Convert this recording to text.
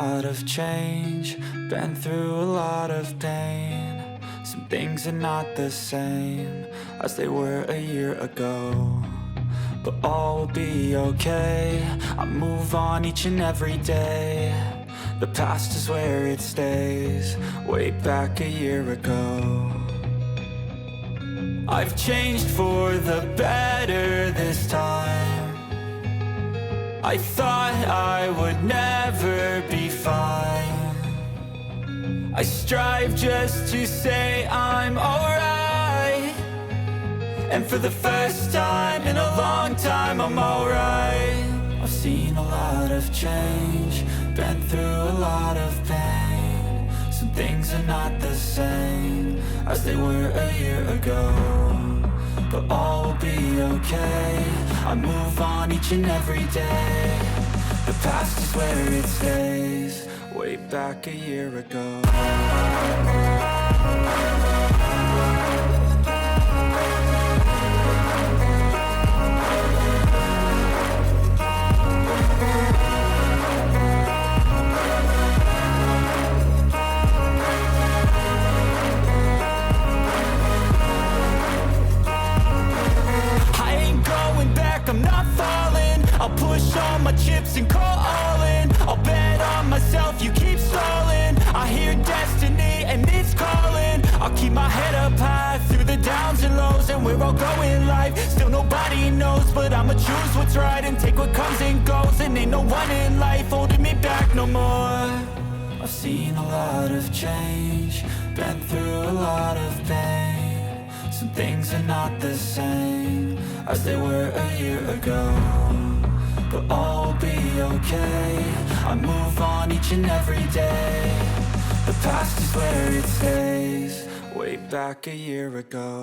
lot of change, been through a lot of pain. Some things are not the same as they were a year ago, but all will be okay. I move on each and every day. The past is where it stays, way back a year ago. I've changed for the better this time. I thought I would never be fine. I strive just to say I'm alright, and for the first time in a long time I'm alright. I've seen a lot of change, been through a lot of pain. Some things are not the same as they were a year ago, but all will be okay. I move on each and every day. The past is where it stays, way back a year ago. I'm not falling, I'll push all my chips and call all in. I'll bet on myself, you keep stalling. I hear destiny and it's calling. I'll keep my head up high through the downs and lows, and we're all going life. Still nobody knows, but I'ma choose what's right and take what comes and goes. And ain't no one in life holding me back no more. I've seen a lot of change, been through a lot of pain. Some things are not the same as they were a year ago, but all will be okay. I move on each and every day. The past is where it stays, way back a year ago.